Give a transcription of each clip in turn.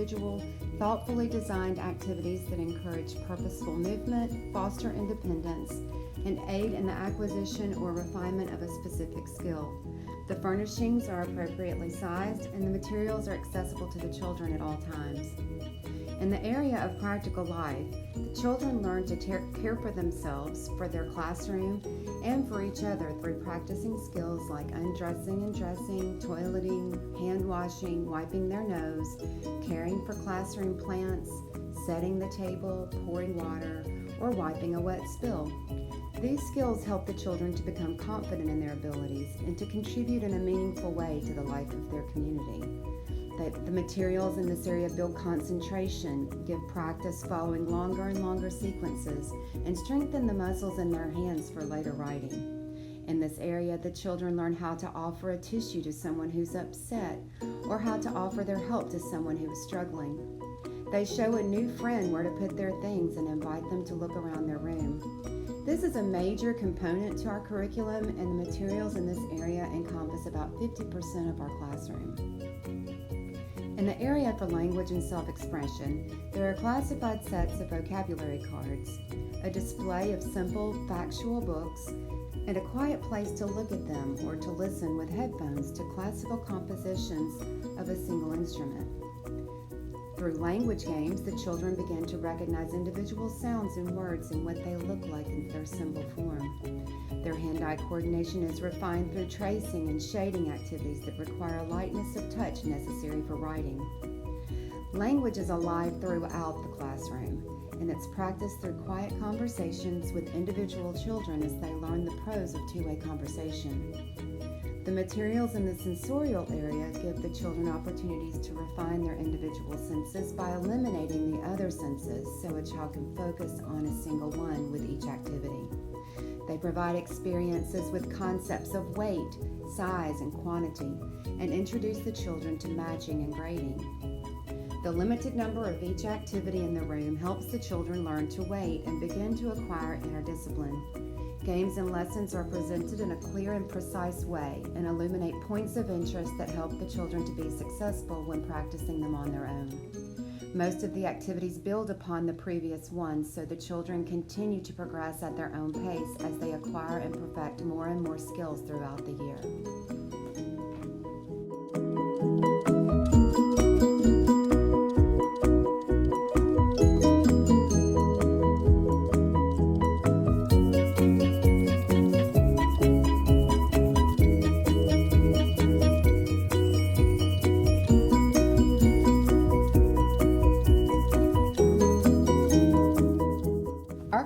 individual, thoughtfully designed activities that encourage purposeful movement, foster independence, and aid in the acquisition or refinement of a specific skill. The furnishings are appropriately sized, and the materials are accessible to the children at all times. In the area of practical life, the children learn to care for themselves, for their classroom, and for each other through practicing skills like undressing and dressing, toileting, hand washing, wiping their nose, caring for classroom plants, setting the table, pouring water, or wiping a wet spill. These skills help the children to become confident in their abilities and to contribute in a meaningful way to the life of their community. The materials in this area build concentration, give practice following longer and longer sequences, and strengthen the muscles in their hands for later writing. In this area, the children learn how to offer a tissue to someone who's upset, or how to offer their help to someone who is struggling. They show a new friend where to put their things and invite them to look around their room. This is a major component to our curriculum, and the materials in this area encompass about 50% of our classroom. In the area for language and self-expression, there are classified sets of vocabulary cards, a display of simple, factual books, and a quiet place to look at them or to listen with headphones to classical compositions of a single instrument. Through language games, the children begin to recognize individual sounds and words and what they look like in their symbol form. Their hand-eye coordination is refined through tracing and shading activities that require a lightness of touch necessary for writing. Language is alive throughout the classroom, and it's practiced through quiet conversations with individual children as they learn the pros of two-way conversation. The materials in the sensorial area give the children opportunities to refine their individual senses by eliminating the other senses so a child can focus on a single one with each activity. They provide experiences with concepts of weight, size, and quantity, and introduce the children to matching and grading. The limited number of each activity in the room helps the children learn to wait and begin to acquire inner discipline. Games and lessons are presented in a clear and precise way and illuminate points of interest that help the children to be successful when practicing them on their own. Most of the activities build upon the previous ones, so the children continue to progress at their own pace as they acquire and perfect more and more skills throughout the year.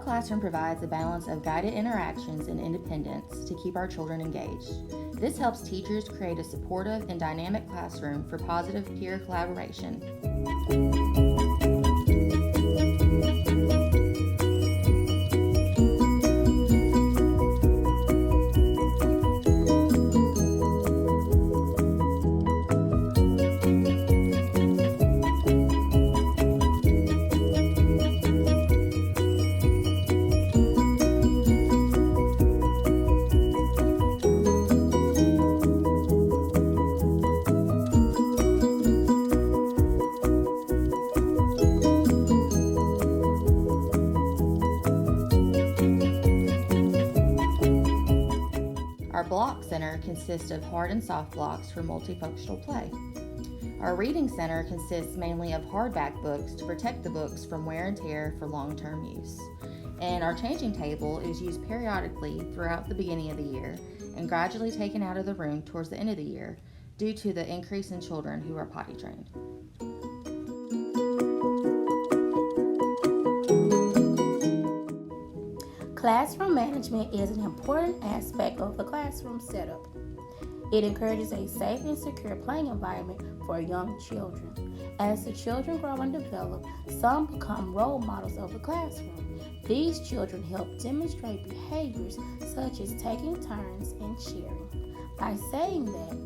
Classroom provides a balance of guided interactions and independence to keep our children engaged. This helps teachers create a supportive and dynamic classroom for positive peer collaboration. Our block center consists of hard and soft blocks for multifunctional play. Our reading center consists mainly of hardback books to protect the books from wear and tear for long-term use. And our changing table is used periodically throughout the beginning of the year and gradually taken out of the room towards the end of the year due to the increase in children who are potty trained. Classroom management is an important aspect of the classroom setup. It encourages a safe and secure playing environment for young children. As the children grow and develop, some become role models of the classroom. These children help demonstrate behaviors such as taking turns and sharing. By saying that,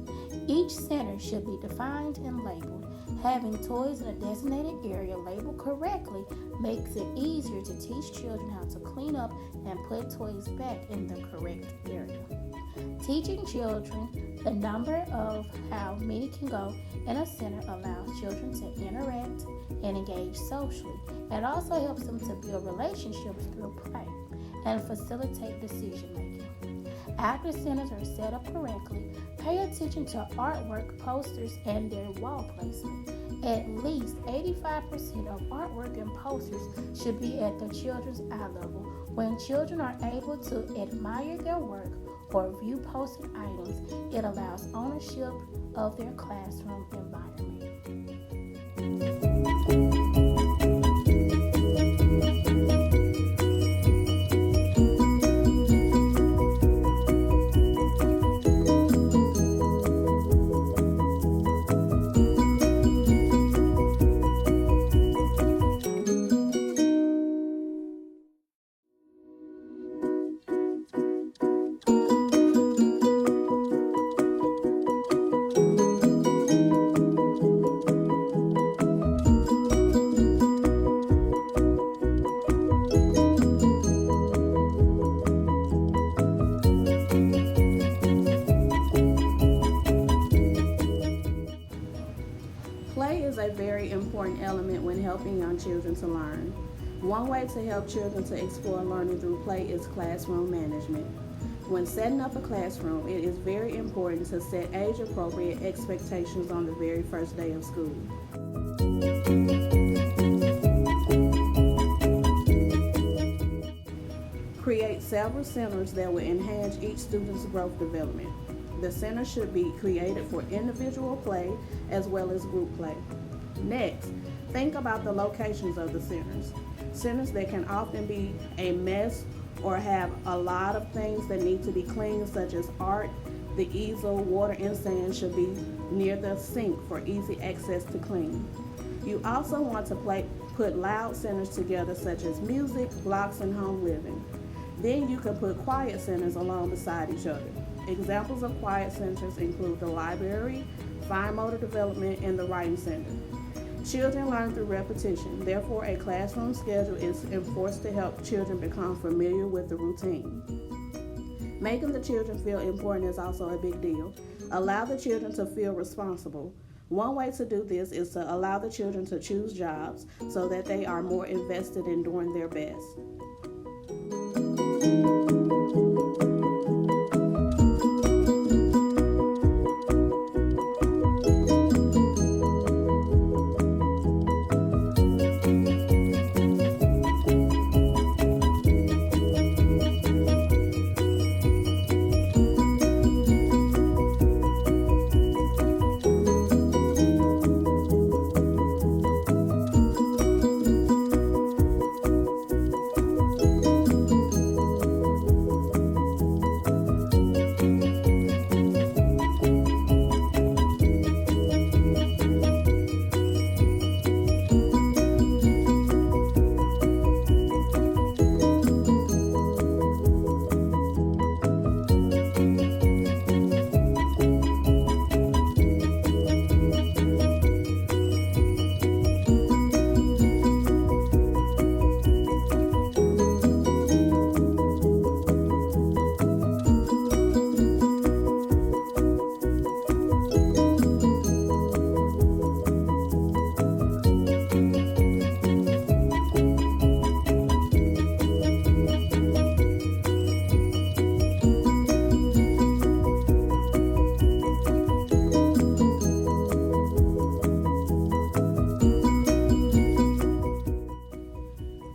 each center should be defined and labeled. Having toys in a designated area labeled correctly makes it easier to teach children how to clean up and put toys back in the correct area. Teaching children The number of how many can go in a center allows children to interact and engage socially. It also helps them to build relationships through play and facilitate decision making. After centers are set up correctly, pay attention to artwork, posters, and their wall placement. At least 85% of artwork and posters should be at the children's eye level. When children are able to admire their work or view posted items, it allows ownership of their classroom environment. Play is a very important element when helping young children to learn. One way to help children to explore learning through play is classroom management. When setting up a classroom, it is very important to set age-appropriate expectations on the very first day of school. Create several centers that will enhance each student's growth development. The center should be created for individual play as well as group play. Next, think about the locations of the centers. Centers that can often be a mess or have a lot of things that need to be cleaned, such as art, the easel, water, and sand should be near the sink for easy access to clean. You also want to put loud centers together, such as music, blocks, and home living. Then you can put quiet centers along beside each other. Examples of quiet centers include the library, fine motor development, and the writing center. Children learn through repetition. Therefore, a classroom schedule is enforced to help children become familiar with the routine. Making the children feel important is also a big deal. Allow the children to feel responsible. One way to do this is to allow the children to choose jobs so that they are more invested in doing their best.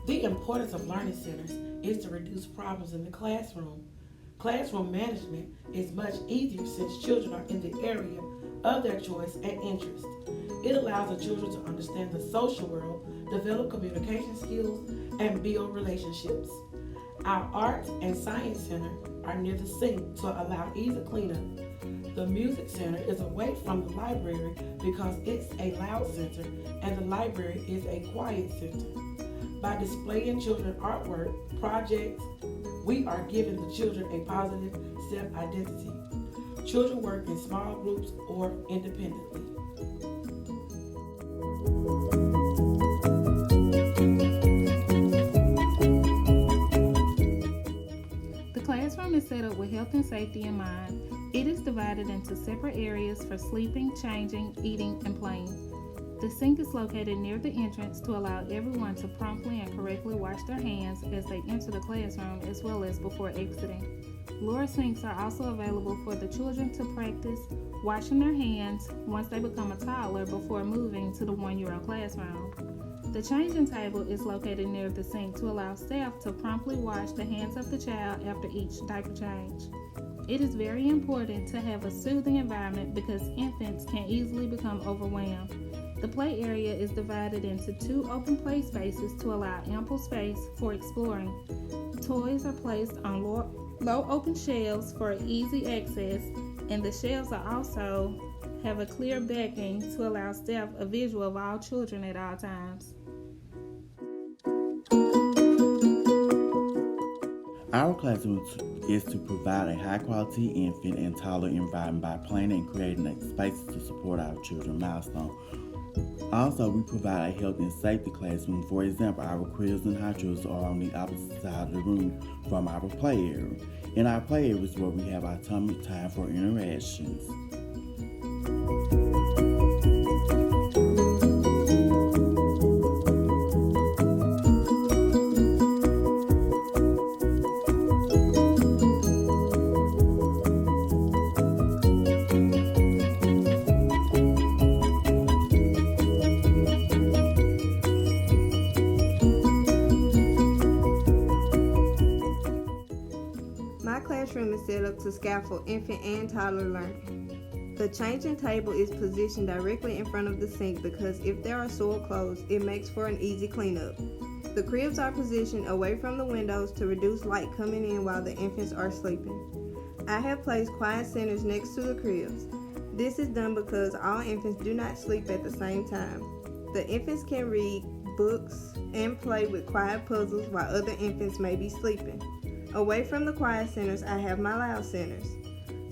The importance of learning centers is to reduce problems in the classroom. Classroom management is much easier since children are in the area of their choice and interest. It allows the children to understand the social world, develop communication skills, and build relationships. Our art and science center are near the sink to allow easy cleanup. The music center is away from the library because it's a loud center and the library is a quiet center. By displaying children's artwork projects, we are giving the children a positive self-identity. Children work in small groups or independently. The classroom is set up with health and safety in mind. It is divided into separate areas for sleeping, changing, eating, and playing. The sink is located near the entrance to allow everyone to promptly and correctly wash their hands as they enter the classroom as well as before exiting. Lower sinks are also available for the children to practice washing their hands once they become a toddler before moving to the 1-year-old classroom. The changing table is located near the sink to allow staff to promptly wash the hands of the child after each diaper change. It is very important to have a soothing environment because infants can easily become overwhelmed. The play area is divided into 2 open play spaces to allow ample space for exploring. Toys are placed on low open shelves for easy access, and the shelves are also have a clear backing to allow staff a visual of all children at all times. Our classroom is to provide a high-quality infant and toddler environment by planning and creating spaces to support our children's milestones. Also, we provide a health and safety classroom. For example, our cribs and hot drills are on the opposite side of the room from our play area. In our play area is where we have our time for interactions. Classroom is set up to scaffold infant and toddler learning. The changing table is positioned directly in front of the sink because if there are soiled clothes, it makes for an easy cleanup. The cribs are positioned away from the windows to reduce light coming in while the infants are sleeping. I have placed quiet centers next to the cribs. This is done because all infants do not sleep at the same time. The infants can read books and play with quiet puzzles while other infants may be sleeping. Away from the quiet centers, I have my loud centers.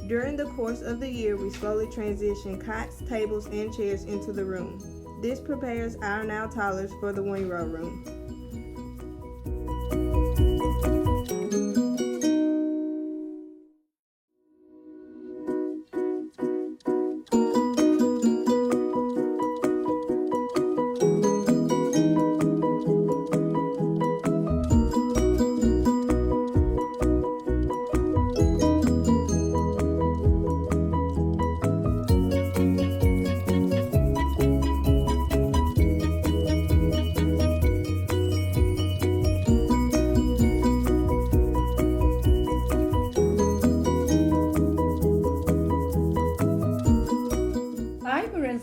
During the course of the year, we slowly transition cots, tables, and chairs into the room. This prepares our now toddlers for the 1-year-old room.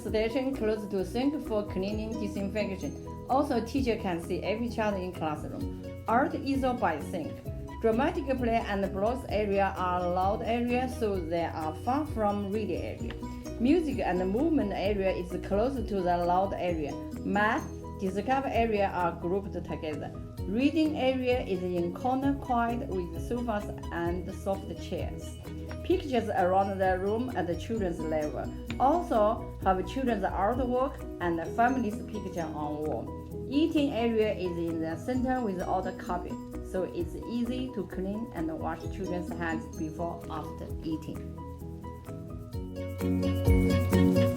Station close to sink for cleaning disinfection. Also, teacher can see every child in classroom. Art easel by sink. Dramatic play and blocks area are loud areas, so they are far from reading area. Music and movement area is close to the loud area. Math, discover area are grouped together. Reading area is in corner quiet with sofas and soft chairs. Pictures around the room at the children's level. Also have children's artwork and family's picture on wall. Eating area is in the center without a carpet, so it's easy to clean and wash children's hands before after eating.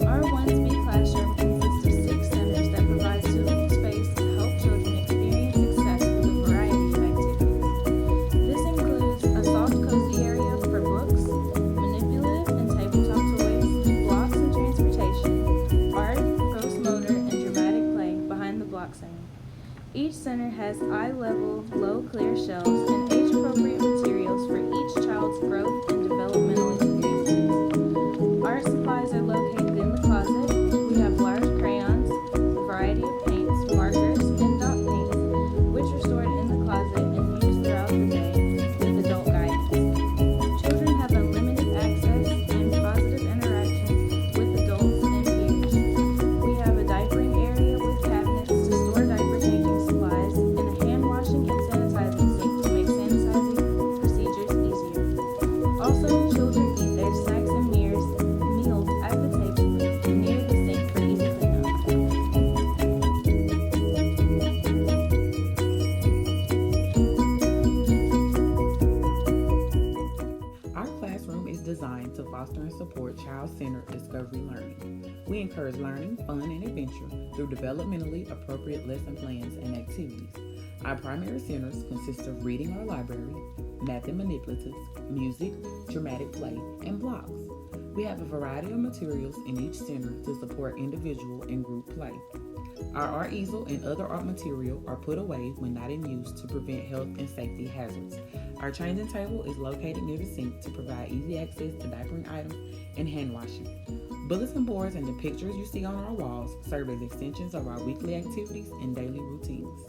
Our 1-speed classroom consists of 6 centers that provide suitable space to help children experience success with a variety of activities. This includes a soft, cozy area for books, manipulative and tabletop toys, blocks and transportation, art, gross motor, and dramatic play behind the block center. Each center has eye-level, low, clear shelves and age-appropriate materials for each child's growth and developmental experiences. Art supplies are located in the closet. We have large crayons, a variety of paints, markers, and dot paints, which are stored in the closet and used throughout the day with adult guidance. Children have unlimited access and positive interactions with adults and peers. We have a diapering area with cabinets to store diaper changing supplies and a hand washing and sanitizing sink to make sanitizing procedures easier. Also, children support child-centered discovery learning. We encourage learning, fun, and adventure through developmentally appropriate lesson plans and activities. Our primary centers consist of reading or library, math and manipulatives, music, dramatic play, and blocks. We have a variety of materials in each center to support individual and group play. Our art easel and other art material are put away when not in use to prevent health and safety hazards. Our changing table is located near the sink to provide easy access to diapering items and hand washing. Bulletin boards and the pictures you see on our walls serve as extensions of our weekly activities and daily routines.